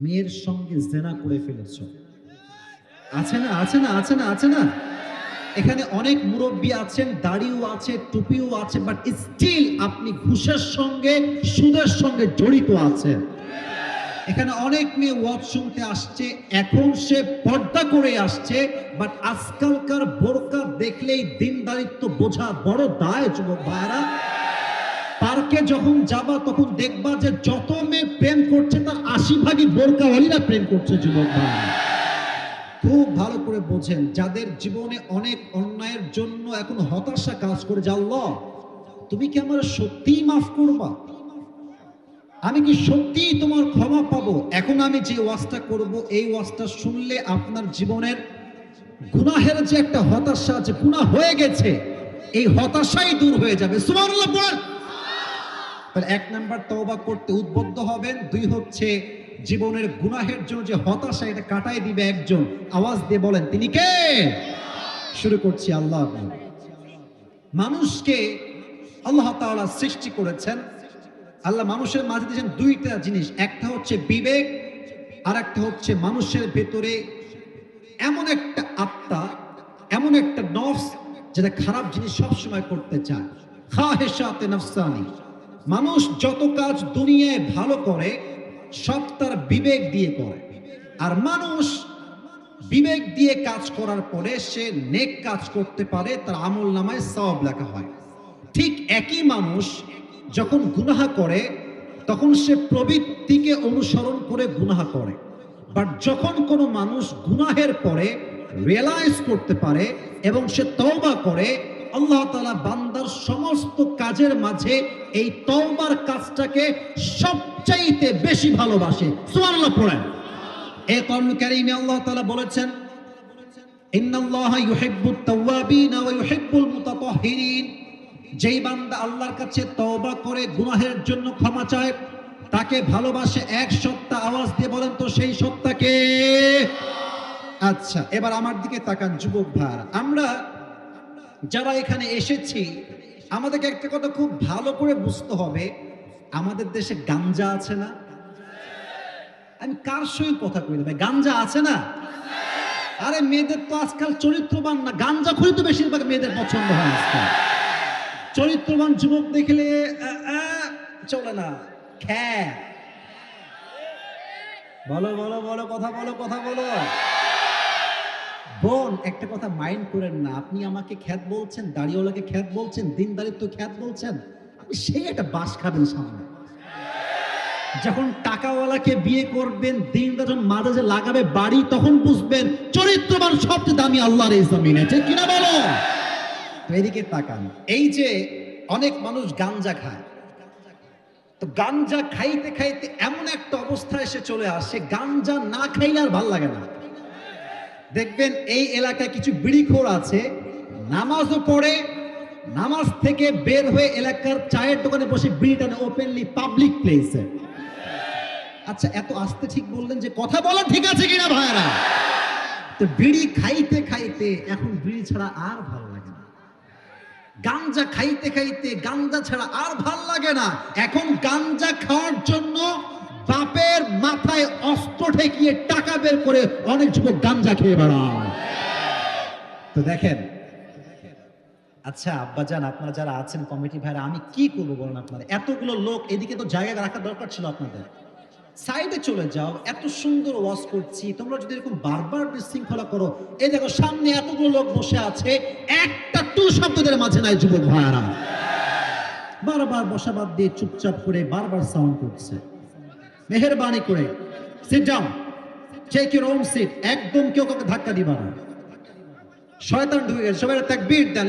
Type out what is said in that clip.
মেয়ের সঙ্গে জেনা করে ফেলেছো। আছে না, আছে না, আছে না, আছে না? এখানে অনেক মুরব্বী আছেন, দাড়িও আছে, টুপিও আছে, বাট স্টিল আপনি ঘুষের সঙ্গে, সুদের সঙ্গে জড়িত আছেন। এখানে অনেক মেয়ে ওয়াজ শুনতে আসছে, এখন সে পর্দা করে আসছে, বাট আজকালকার বোরকা দেখলেই দিনদারিত্ব বোঝা বড় দায় যুবক ভাইরা। পার্কে যখন যাবা তখন দেখবা যে যত মেয়ে প্রেম করছে তার ৮০ ভাগই বোরকাওয়ালিরা প্রেম করছে যুবক ভাইরা। খুব ভালো করে বোঝেন, যাদের জীবনে অনেক অন্যায়ের জন্য এখন হতাশা কাজ করে, যে আল্লাহ তুমি কি আমার সত্যিই মাফ করবা? আমি কি সত্যিই তোমার ক্ষমা পাবো? এখন আমি যে ওয়াজটা করব, এই ওয়াজটা শুনলে আপনার জীবনের গুনাহের যে একটা হতাশা, যে গুনাহ হয়ে গেছে, এই হতাশাই দূর হয়ে যাবে। সুবহানাল্লাহ বলেন। তাহলে ১ নাম্বার তওবা করতে উদ্বুদ্ধ হবেন। ২ হচ্ছে জীবনের গুনাহের জন্য যে হতাশা, এটা কাটাই দিবে একজন। আওয়াজ দিয়ে বলেন তিনি কে? শুরু করছি। আল্লাহ মানুষকে আল্লাহ তাআলা সৃষ্টি করেছেন। আল্লাহ মানুষের মাঝে দিয়েছেন ২টা জিনিস, একটা হচ্ছে বিবেক, আর একটা হচ্ছে মানুষের ভেতরে এমন একটা আত্মা, এমন একটা নফস যেটা খারাপ জিনিস সবসময় করতে চায়। খাহেশাতে নফসানি। মানুষ যত কাজ দুনিয়ায় ভালো করে সব তার বিবেক দিয়ে করে, আর মানুষ বিবেক দিয়ে কাজ করার পরে সে নেক কাজ করতে পারে, তার আমল নামায় সওয়াব লেখা হয়। ঠিক একই মানুষ যখন গুনাহ করে তখন সে প্রবৃত্তিকে অনুসরণ করে গুনাহ করে, বাট যখন কোনো মানুষ গুনাহের পরে রিয়েলাইজ করতে পারে এবং সে তওবা করে, আল্লাহ তাআলা বান্দার সমস্ত কাজের মাঝে এই তওবার কাজটাকে সবচাইতে বেশি ভালোবাসে। সুবহানাল্লাহ পড়েন। এই কোরআন কারীমে আল্লাহ তাআলা বলেছেন, ইন্নাল্লাহা ইউহিব্বুত তাওয়াবিন ওয়া ইউহিব্বুল মুতাতাহহিরিন। যেই বান্দা আল্লাহর কাছে তওবা করে গুনাহের জন্য ক্ষমা চায়, তাকে ভালোবাসে। এক সত্তা। আওয়াজ দিয়ে বলেন তো সেই সত্তাকে? আচ্ছা, এবার আমার দিকে তাকান যুবক ভাইরা। আমরা যারা এখানে এসেছি, আমাদেরকে একটা কথা খুব ভালো করে বুঝতে হবে, আমাদের দেশে গাঞ্জা আছে না? আমি কার সঙ্গে কথা কই ভাই? গাঞ্জা আছে না? আরে মেয়েদের তো আজকাল চরিত্রবান না, গাঞ্জাখড়ি তো বেশিরভাগ মেয়েদের পছন্দ হয় আজকাল। চরিত্রবান যুবক দেখলে চলে না, খ্যাত। বলো বলো বলো, কথা বলো, কথা বলো। বোন, একটা কথা মাইন্ড করেন না, আপনি আমাকে খ্যাত বলছেন, দাড়িওয়ালাকে খ্যাত বলছেন, দিনদারিত্ব খ্যাত বলছেন, আপনি সেই একটা বাস খাবেন সামনে। যখন টাকাওয়ালাকে বিয়ে করবেন, দিনটা যখন মাঝে লাগাবে বাড়ি, তখন বুঝবেন চরিত্রবান সবচেয়ে দামি আল্লাহর এই জমিনে, ঠিক কিনা বলো? এদিকে তাকান। এই যে অনেক মানুষ গাঞ্জা খায়, তো গাঞ্জা খাইতে খাইতে এমন একটা অবস্থা এসে চলে আসে, গাঞ্জা না খাইলে আর ভাল লাগে না। দেখবেন এই এলাকায় কিছু বিড়িখোর আছে, নামাজও পড়ে, নামাজ থেকে বের হয়ে এলাকার চায়ের দোকানে বসে বিড়ি টানে, ওপেনলি পাবলিক প্লেসে। আচ্ছা, এত আস্তে ঠিক বললেন যে কথা বলা ঠিক আছে কিনা ভাইরা? তো বিড়ি খাইতে খাইতে এখন বিড়ি ছাড়া আর ভালো লাগে না। গাঞ্জা খাইতে খাইতে গাঞ্জা ছাড়া আর ভাল লাগে না। এখন গাঞ্জা খাওয়ার জন্য বাপের মাথায় অস্ত্র ঠেকিয়ে টাকা বের করে অনেক যুবক গাঞ্জা খেয়ে বেড়ায়। তো দেখেন, আচ্ছা আব্বাজান, আপনারা যারা আছেন কমিটি ভাইরা, আমি কি করবো বলেন? আপনারা এতগুলো লোক, এদিকে তো জায়গা রাখা দরকার ছিল আপনাদের, সাইডে চলে যাও। এত সুন্দর ওয়াজ করছি, তোমরা যদি এরকম বারবার বিশৃঙ্খলা করো, এই দেখো সামনে এতগুলো লোক বসে আছে, একটা টু শব্দদের মাঝে নাই যুবক ভাইরা। বারবার বসাবাদ দিয়ে চুপচাপ করে বারবার সাউন্ড করছে। মেহেরবানি করে sit down, take your own seat. একদম কেউ কাউকে ধাক্কা দিবা না। শয়তান ঢুকে গেছে, সবাই তাকবীর দেন।